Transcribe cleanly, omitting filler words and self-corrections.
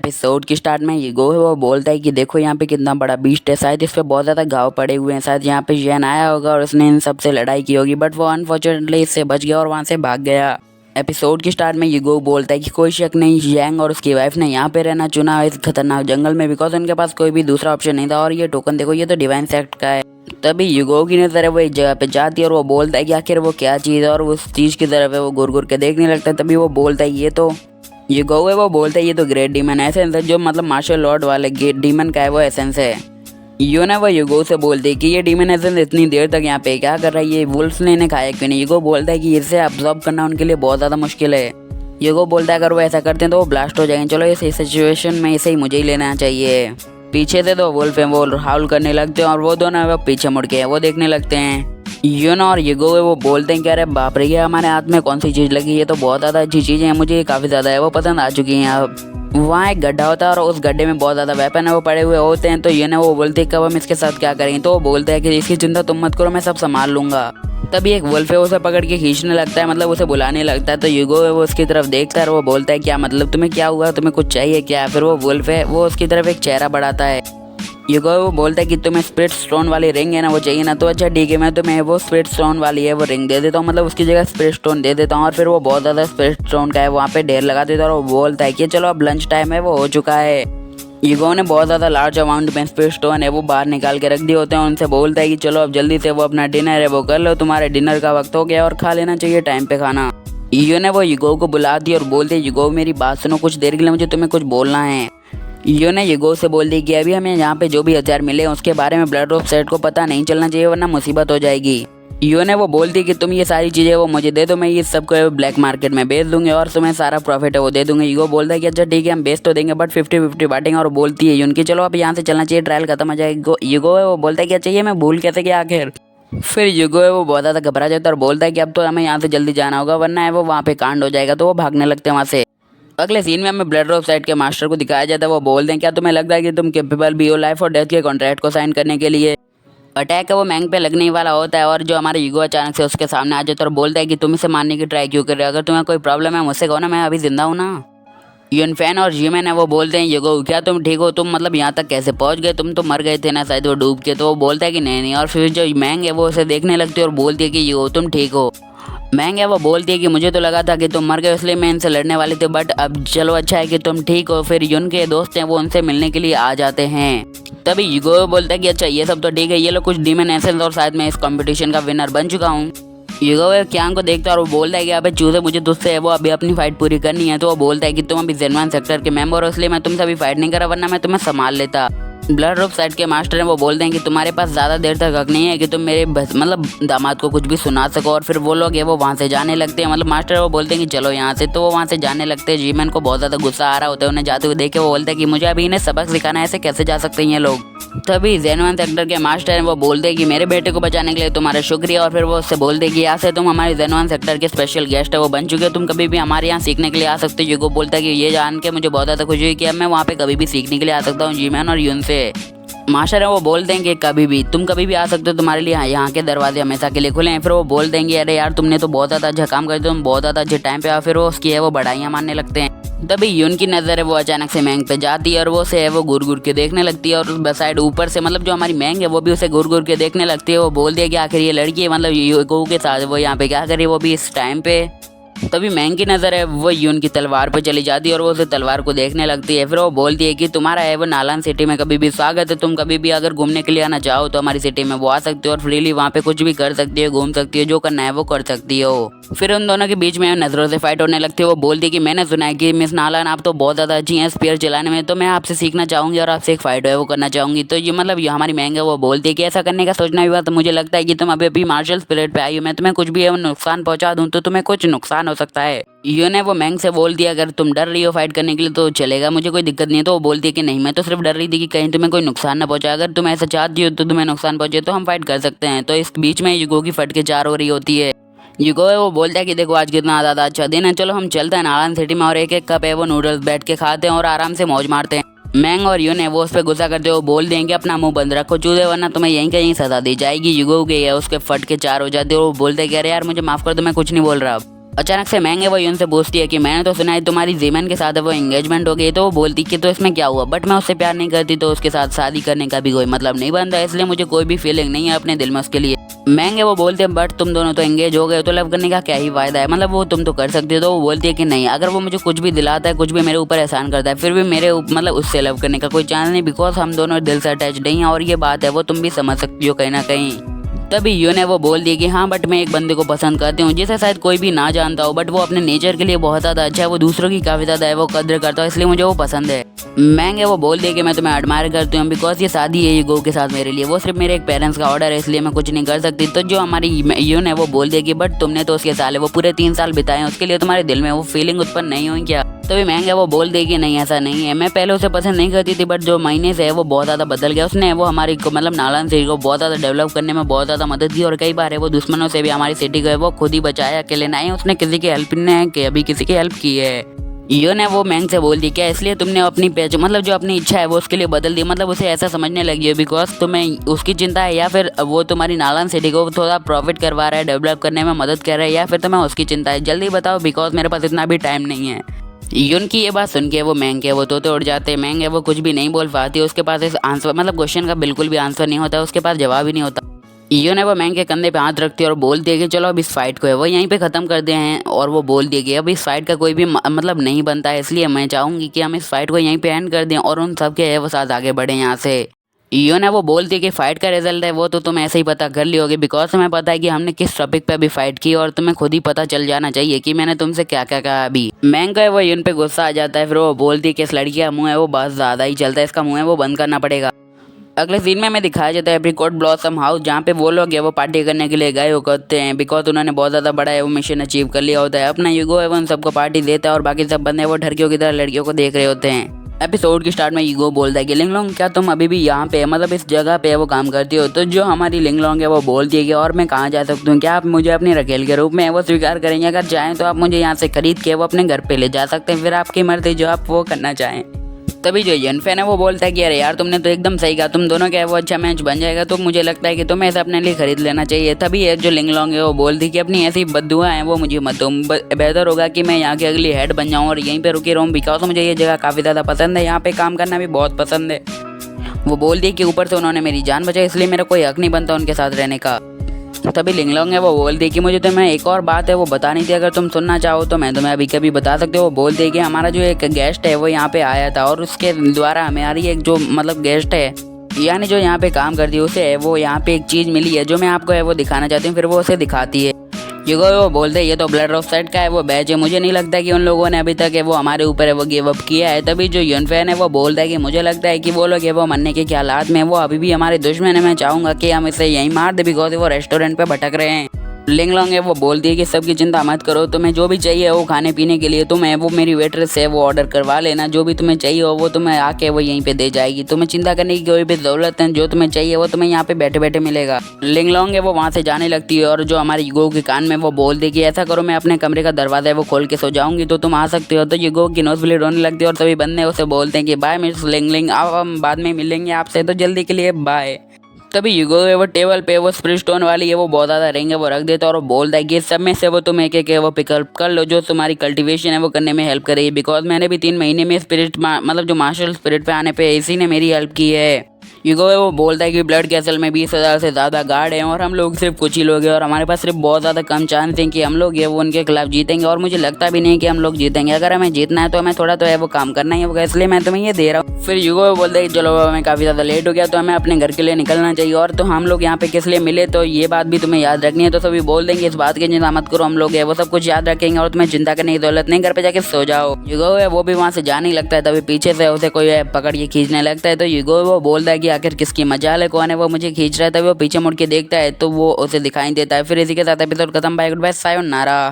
Episode की start में ego है वो बोलता है कि देखो यहाँ पे कितना बड़ा बीस्ट है, शायद इस पे बहुत ज़्यादा घाव पड़े हुए हैं, शायद यहाँ पे जेन आया होगा और उसने इन सब से लड़ाई की होगी, बट वो अनफॉर्चुनेटली इससे बच गया और वहाँ से भाग गया। एपिसोड की स्टार्ट में ईगो बोलता है कि कोई शक नहीं, जैंग और उसकी वाइफ ने यहाँ पे रहना चुना इस खतरनाक जंगल में बिकॉज उनके पास कोई भी दूसरा ऑप्शन नहीं था। और ये टोकन देखो, ये तो डिवाइन सेक्ट का है। तभी यूगो की नजर है वो एक जगह पे जाती है और वो बोलता है कि आखिर वो क्या चीज़ है, और उस चीज़ की तरफ है वो घूर घूर के देखने लगता है। तभी वो बोलता है ये तो यूगो है वो बोलता है ये तो ग्रेट डीमन एसेंस है, जो मतलब मार्शल लॉर्ड वाले डीमन का है वो एसेंस है। यू ने वो यूगो से बोलते है कि ये डीमन एसेंस इतनी देर तक यहाँ पे क्या कर रहा है, ये वुल्फ्स ने इन्हें खाया क्यों नहीं। यूगो बोलता है कि इसे अब्सॉर्ब करना उनके लिए बहुत ज़्यादा मुश्किल है। यूगो बोलता है अगर वो ऐसा करते हैं तो वो ब्लास्ट हो जाएंगे, चलो इस सिचुएशन में इसे ही मुझे ही लेना चाहिए। पीछे से तो वुल्फ है वो हाउल करने लगते हैं और वो दोनों वो पीछे मुड़ के वो देखने लगते हैं। यून और यूगो वो बोलते हैं कि अरे बाप रे, ये हमारे हाथ में कौन सी चीज़ लगी, ये तो बहुत ज़्यादा अच्छी चीज़ें हैं, मुझे ये काफ़ी ज़्यादा है वो पसंद आ चुकी हैं। अब वहाँ एक गड्ढा होता है और उस गड्ढे में बहुत ज़्यादा वेपन है वो पड़े हुए होते हैं। तो यून वो बोलते हैं कब हम इसके साथ क्या करेंगे, तो वो बोलता है कि इसकी चिंता तुम मत करो, मैं सब संभाल लूँगा। तभी एक वुल्फ है उसे पकड़ के खींचने लगता है, मतलब उसे बुलाने लगता है। तो यूगो है वो उसकी तरफ देखता है और वो बोलता है क्या मतलब तुम्हें क्या हुआ, तुम्हें कुछ चाहिए क्या। फिर वो वुल्फ है वो उसकी तरफ एक चेहरा बढ़ाता है। यूगो वो बोलता है कि तुम्हें स्पिरिट स्टोन वाली रिंग है ना, वो चाहिए ना, तो अच्छा ठीक है, मैं तुम्हें वो स्पिरिट स्टोन वाली है वो रिंग दे देता हूँ, मतलब उसकी जगह स्पिरिट स्टोन दे देता हूँ। और फिर वो बहुत ज़्यादा स्पिरिट स्टोन का है वहाँ पे ढेर लगा देता है और वो बोलता है कि चलो अब लंच टाइम है वो हो चुका है। यूगो ने बहुत ज़्यादा लार्ज अमाउंट में स्पिरिट स्टोन है वो बाहर निकाल के रख दिए होते हैं। उनसे बोलता है कि चलो अब जल्दी से वो अपना डिनर है वो कर लो, तुम्हारे डिनर का वक्त हो गया और खा लेना चाहिए टाइम पे खाना। यूगो ने वो यूगो को बुला दी और बोलते यूगो मेरी बात सुनो, कुछ देर के लिए मुझे तुम्हें कुछ बोलना है। यूगो ने यूगो से बोल दी कि अभी हमें यहाँ पे जो भी हथियार मिले उसके बारे में ब्लड ऑफ सेट को पता नहीं चलना चाहिए वरना मुसीबत हो जाएगी। यूगो ने वो बोल दी कि तुम ये सारी चीज़ें वो मुझे दे दो, मैं ये सबको ब्लैक मार्केट में बेच दूंगी और तुम्हें सारा प्रॉफिट है वो दे दूंगी। यूगो बोलता है कि अच्छा ठीक है हम बेच तो देंगे बट 50-50 बांटेंगे। और बोलती है यून की चलो अब यहाँ से चलना चाहिए, ट्रायल खत्म हो जाएगा। यूगो है वो बोलता है कि अच्छा ये मैं भूल कैसे गया आखिर। फिर यूगो है वो बहुत ज़्यादा घबरा जाता है और बोलता है कि अब तो हमें यहाँ से जल्दी जाना होगा वरना है वो वहाँ पे कांड हो जाएगा। तो वो भागने लगते हैं वहाँ से। अगले सीन में हमें ब्लड ऑफ साइड के मास्टर को दिखाया जाता है। वो बोलते हैं क्या तुम्हें लगता है कि तुम कैपेबल भी हो लाइफ और डेथ के कॉन्ट्रैक्ट को साइन करने के लिए। अटैक है वो मैंग पे लगने वाला होता है और जो हमारा यूगो अचानक से उसके सामने आ जाता है और बोलता है कि तुम इसे मारने की ट्राई क्यों कर रहे हो, अगर तुम्हें कोई प्रॉब्लम है मुझसे कहो ना, मैं अभी जिंदा हूँ ना। यून फैन और जीमैन है वो बोलते हैं यूगो क्या तुम ठीक हो, तुम मतलब यहाँ तक कैसे पहुँच गए, तुम तो मर गए थे ना शायद वो डूब के। तो वो बोलता है कि नहीं नहीं। और फिर जो मैंग है वो उसे देखने लगती है और बोलती है कि यूगो तुम ठीक हो। मैंग है वो बोलती है कि मुझे तो लगा था कि तुम मर गए इसलिए मैं इनसे लड़ने वाली थी, बट अब चलो अच्छा है कि तुम ठीक हो। फिर यून के दोस्त हैं वो उनसे मिलने के लिए आ जाते हैं। तभी यूगो बोलता है कि अच्छा ये सब तो ठीक है, ये लोग कुछ डीमन एसेंस और शायद मैं इस कंपटीशन का विनर बन चुका हूँ। यूगो क्यांग को देखता है और वो बोलता है कि अबे चूजे मुझे तुझसे है वो अभी अपनी फाइट पूरी करनी है। तो वो बोलता है कि तुम अभी जेनवन सेक्टर के मेंबर हो इसलिए मैं तुमसे अभी फाइट नहीं करा वरना मैं तुम्हें संभाल लेता। ब्लड ऑफ साइड के मास्टर हैं वो बोलते हैं कि तुम्हारे पास ज़्यादा देर तक हक नहीं है कि तुम मेरे मतलब दामाद को कुछ भी सुना सको। और फिर वो लोग है वो वहाँ से जाने लगते हैं, मतलब मास्टर वो बोलते हैं कि चलो यहाँ से। तो वो वहाँ से जाने लगते हैं। जीमैन को बहुत ज़्यादा गुस्सा आ रहा होता है उन्हें जाते हुए देख के। वो बोलते हैं कि मुझे अभी इन्हें सबक सिखाना है, ऐसे कैसे जा सकते हैं ये लोग। तभी जेनवन सेक्टर के मास्टर हैं वो बोलते हैं कि मेरे बेटे को बचाने के लिए तुम्हारा शुक्रिया। और फिर वो उससे बोलते हैं कि यहाँ से तुम हमारे जेनवन सेक्टर के स्पेशल गेस्ट है वो बन चुके हो, तुम कभी भी हमारे यहाँ सीखने के लिए आ सकते हो। यूगो बोलता है कि ये जान के मुझे बहुत ज़्यादा खुशी हुई कि अब मैं वहाँ पे कभी भी सीखने के लिए आ सकता हूँ जीमैन और यून से। मास्टर है वो बोलते हैं कि कभी भी तुम कभी भी आ सकते हो, तुम्हारे लिए यहाँ के दरवाजे हमेशा के लिए खुले हैं। फिर वो बोल देंगे अरे यार तुमने तो बहुत ज़्यादा अच्छा काम कर दिया, तुम बहुत ज़्यादा अच्छे टाइम पे आओ। फिर वो उसकी है वो बढ़ाइयाँ मारने लगते हैं। तभी यून की नज़र है वो अचानक से मैंग पे जाती है और वो से है वो घूर घूर के देखने लगती है। और उस साइड ऊपर से मतलब जो हमारी मैंग है वो भी उसे घूर घूर के देखने लगती है। वो बोल दिया कि आखिर ये लड़की है मतलब यूगो के साथ वो यहाँ पे क्या करे वो भी इस टाइम पे। तभी मैंग की नज़र है वो यून की तलवार पे चली जाती है और वो उसे तलवार को देखने लगती है। फिर वो बोलती है कि तुम्हारा है वो नालान सिटी में कभी भी स्वागत है, तुम कभी भी अगर घूमने के लिए आना चाहो तो हमारी सिटी में वो आ सकती हो और फ्रीली वहाँ पे कुछ भी कर सकती हो, घूम सकती हो, जो करना है वो कर सकती हो। फिर उन दोनों के बीच में नज़रों से फाइट होने लगती है। वो बोलती है कि मैंने सुना है कि मिस नालान आप तो बहुत ज़्यादा अच्छी हैं स्पीयर चलाने में, तो मैं आपसे सीखना चाहूँगी और आपसे एक फाइट है वो करना चाहूँगी। तो ये मतलब ये हमारी मैंग है वो बोलती है कि ऐसा करने का सोचना भी बात, तो मुझे लगता है कि तुम अभी मार्शल स्पिरिट पे आई हो, मैं तुम्हें कुछ भी है वो नुकसान पहुँचा दूँ तो तुम्हें कुछ नुकसान हो सकता है। यून ने वो मैंग से बोल दिया अगर तुम डर रही हो फाइट करने के लिए तो चलेगा, मुझे कोई दिक्कत नहीं है। तो वो बोलती है कि नहीं मैं तो सिर्फ डर रही थी कि कहीं तुम्हें कोई नुकसान ना पहुंचा, अगर तुम ऐसा चाहती हो तो तुम्हें नुकसान पहुंचे तो हम फाइट कर सकते हैं। तो इस बीच में यूगो की फट के चार हो रही होती है। यूगो है वो बोलता है कि देखो आज कितना ज़्यादा अच्छा दिन है, चलो हम चलते हैं नालान सिटी में और एक एक कप है वो नूडल्स बैठ के खाते हैं और आराम से मौज मारते हैं। मैंग और यून है वो उस पर गुस्सा करते हुए बोल देंगे अपना मुंह बंद रखो चूजे वरना तुम्हें यहीं कहीं सजा दी जाएगी। यूगो के उसके फट के चार हो जाते हैं और वो बोलते हैं कि अरे यार मुझे माफ़ कर दो मैं कुछ नहीं बोल रहा। अचानक से मैंग है वो यून से पूछती है कि मैंने तो सुना है तुम्हारी जीमन के साथ है वो एंगेजमेंट हो गई। तो वो बोलती कि तो इसमें क्या हुआ, बट मैं उससे प्यार नहीं करती तो उसके साथ शादी करने का भी कोई मतलब नहीं बनता, इसलिए मुझे कोई भी फीलिंग नहीं है अपने दिल में उसके लिए। मैंग है वो बोलते हैं बट तुम दोनों तो एंगेज हो गए तो लव करने का क्या ही फायदा है, मतलब वो तुम तो कर सकते हो। तो वो बोलती है कि नहीं, अगर वो मुझे कुछ भी दिलाता है, कुछ भी मेरे ऊपर एहसान करता है, फिर भी मेरे मतलब उससे लव करने का कोई चांस नहीं, बिकॉज हम दोनों दिल से अटैच नहीं है। और ये बात है वो तुम भी समझ सकती हो कहीं ना कहीं। तभी यून है वो बोल दी कि हाँ बट मैं एक बंदे को पसंद करती हूँ जिसे शायद कोई भी ना जानता हो, बट वो अपने नेचर के लिए बहुत ज़्यादा अच्छा है, वो दूसरों की काफ़ी ज़्यादा है वो कद्र करता है, इसलिए मुझे वो पसंद है। मैंग है वो बोल दी कि मैं तुम्हें एडमायर करती हूँ बिकॉज ये शादी है यूगो के साथ मेरे लिए, वो सिर्फ मेरे एक पेरेंट्स का ऑर्डर है, इसलिए मैं कुछ नहीं कर सकती। तो जो हमारी यून है वो बोल दी कि बट तुमने तो उसके साल है वो पूरे 3 साल बिताए हैं, उसके लिए तुम्हारे दिल में वो फीलिंग उत्पन्न नहीं हुई क्या। तभी मैंग है वो बोल दे कि नहीं ऐसा नहीं है, मैं पहले उसे पसंद नहीं करती थी, बट जो महीने से है वो बहुत ज़्यादा बदल गया, उसने वो हमारी मतलब नालन सिटी को बहुत ज़्यादा डेवलप करने में बहुत ज़्यादा मदद की, और कई बार है वो दुश्मनों से भी हमारी सिटी को है वो खुद ही बचाया, अकेले नहीं उसने किसी की हेल्प नहीं कि अभी किसी की हेल्प की है। यो ने वो मैंग से बोल दी क्या इसलिए तुमने अपनी मतलब जो अपनी इच्छा है वो उसके लिए बदल दी, मतलब उसे ऐसा समझने लगी है बिकॉज तुम्हें उसकी चिंता है, या फिर वो तुम्हारी नालन सिटी को थोड़ा प्रॉफिट करवा रहा है, डेवलप करने में मदद कर रहा है, या फिर तुम्हें उसकी चिंता है, जल्दी बताओ बिकॉज मेरे पास इतना भी टाइम नहीं है। यून की ये बात सुन के वो मैंग के वो तोते उड़ जाते, मैंग है वो कुछ भी नहीं बोल पाती, उसके पास इस आंसर मतलब क्वेश्चन का बिल्कुल भी आंसर नहीं होता, उसके पास जवाब ही नहीं होता। यून है वो मैंग के कंधे पे हाथ रखती है और बोलती है कि चलो अब इस फाइट को है वो यहीं पे ख़त्म कर दे हैं, और वो बोल दिए कि अब इस फाइट का कोई भी मतलब नहीं बनता है, इसलिए मैं चाहूँगी कि हम इस फाइट को यहीं पे एंड कर दें और उन सब के है वो साथ आगे बढ़े यहाँ से। यून है वो बोलती है कि फाइट का रिजल्ट है वो तो तुम ऐसे ही पता कर लियोगे बिकॉज तुम्हें पता है कि हमने किस टॉपिक पे अभी फाइट की, और तुम्हें खुद ही पता चल जाना चाहिए कि मैंने तुमसे क्या क्या कहा अभी। मैंग का है वो यून पे गुस्सा आ जाता है, फिर वो बोलती है कि इस लड़की का मुँह है वो बहुत ज़्यादा ही चलता है, इसका मुँह है वो बंद करना पड़ेगा। अगले सीन में हमें दिखाया जाता है एप्रिकॉट ब्लॉसम हाउस, जहाँ पे वो लोग है वो पार्टी करने के लिए गए होते हैं बिकॉज उन्होंने बहुत ज़्यादा बड़ा है वो मिशन अचीव कर लिया होता है। अपना यूगो है वो उन सबको पार्टी देता है और बाकी सब बंदे वो ठरकियों की तरह लड़कियों को देख रहे होते हैं। एपिसोड की स्टार्ट में यूगो बोलता है कि लिंगलोंग क्या तुम अभी भी यहाँ पे मतलब इस जगह पे वो काम करती हो। तो जो हमारी लिंगलोंग है वो बोलती है कि और मैं कहाँ जा सकती हूँ, क्या आप मुझे अपने रखेल के रूप में वो स्वीकार करेंगे, अगर चाहें तो आप मुझे यहाँ से खरीद के वो अपने घर पे ले जा सकते हैं, फिर आपकी मर्जी जो आप वो करना चाहें। तभी जो यनफैन है वो बोलता है कि अरे यार तुमने तो एकदम सही कहा, तुम दोनों क्या वो अच्छा मैच बन जाएगा, तो मुझे लगता है कि तुम्हें ऐसा अपने लिए खरीद लेना चाहिए। तभी एक जो लिंगलोंग है वो बोलती कि अपनी ऐसी बद्दुआ है वो मुझे मत दो, बेहतर होगा कि मैं यहाँ की अगली हेड बन जाऊँ और यहीं पे रुकी रहूँ बिकॉज मुझे ये जगह काफ़ी ज़्यादा पसंद है, यहाँ पे काम करना भी बहुत पसंद है। वो बोल दी कि ऊपर से उन्होंने मेरी जान बचाई, इसलिए मेरा कोई हक नहीं बनता उनके साथ रहने का। तभी लिंगलोंग है वो बोल दी कि मुझे तुम्हें एक और बात है वो बतानी थी, अगर तुम सुनना चाहो तो मैं तुम्हें अभी कभी बता सकते हो। वो बोल दी कि हमारा जो एक गेस्ट है वो यहाँ पे आया था और उसके द्वारा हमारी एक जो मतलब गेस्ट है यानी जो यहाँ पे काम करती है उसे है वो यहाँ पे एक चीज़ मिली है जो मैं आपको है वो दिखाना चाहती हूँ, फिर वो उसे दिखाती है। यूगो वो बोलते हैं ये तो ब्लड ऑफ सेट का है वो बैच है, मुझे नहीं लगता कि उन लोगों ने अभी तक है वो हमारे ऊपर है वो गिव अप किया है। तभी जो यूनफैन है वो बोलता है कि मुझे लगता है कि वो लोग है वो मरने के ख्यालात में, वो अभी भी हमारे दुश्मन है, मैं चाहूँगा कि हम इसे यहीं मार दे बिकॉज वो रेस्टोरेंट पे भटक रहे हैं। लिंगलोंग है वो बोलती है कि सबकी चिंता मत करो, तुम्हें जो भी चाहिए वो खाने पीने के लिए तुम्हें वो मेरी वेटरेस से वो ऑर्डर करवा लेना, जो भी तुम्हें चाहिए हो वो तुम्हें आके वो यहीं पे दे जाएगी, तुम्हें चिंता करने की कोई भी जरूरत है, जो तुम्हें चाहिए वो तुम्हें यहाँ पे बैठे बैठे मिलेगा। लिंगलोंग है वो वहाँ से जाने लगती है और जो हमारे यूगो के कान में वो बोल दे कि ऐसा करो मैं अपने कमरे का दरवाजा है वो खोल के सो जाऊंगी तो तुम आ सकते हो। तो यूगो की नोज ब्लीड होने लगती है और सभी बंदे उसे बोलते हैं कि बाय मिस लिंगलिंग, अब हम बाद में मिलेंगे आपसे, तो जल्दी के लिए बाय। तभी यूगो है वो टेबल पे वो स्पिरिट स्टोन वाली है वो बहुत ज़्यादा रिंग है वो रख देता है और वो बोलता है कि सब में से वो तुम एक एक वो पिकअप कर लो जो तुम्हारी कल्टीवेशन है वो करने में हेल्प करेगी, बिकॉज मैंने भी 3 महीने में स्पिरिट मतलब जो मार्शल स्पिरिट पे आने पे इसी ने मेरी हेल्प की है। यूगो है वो बोलता है कि ब्लड कैसल में 20,000 से ज़्यादा गार्ड हैं और हम लोग सिर्फ कुछ ही लोग हैं और हमारे पास सिर्फ बहुत ज़्यादा कम चांस हैं कि हम लोग ये वो उनके खिलाफ जीतेंगे, और मुझे लगता भी नहीं कि हम लोग जीतेंगे, अगर हमें जीतना है तो हमें थोड़ा तो है वो काम करना ही होगा, इसलिए मैं तुम्हें ये दे रहा हूँ। फिर यूगो बोलता है कि चलो हमें काफ़ी ज़्यादा लेट हो गया तो हमें अपने घर के लिए निकलना चाहिए, और तो हम लोग यहाँ पे किस लिए मिले तो ये बात भी तुम्हें याद रखनी है। तो सभी बोल देंगे इस बात की चिंता मत करो, हम लोग है वो सब कुछ याद रखेंगे और तुम्हें चिंता करने की जरूरत नहीं, घर पे जाके सो जाओ। यूगो है वो भी वहाँ से जाने लगता है, तभी पीछे से उसे कोई पकड़ के खींचने लगता है। तो यूगो वो बोलता है कि आखिर किसकी मजाल है, कौन है वो मुझे खींच रहा है। तभी वो पीछे मुड़ के देखता है तो वो उसे दिखाई देता है। फिर इसी के साथ एपिसोड खत्म, बाय गुड बाय सायोनारा।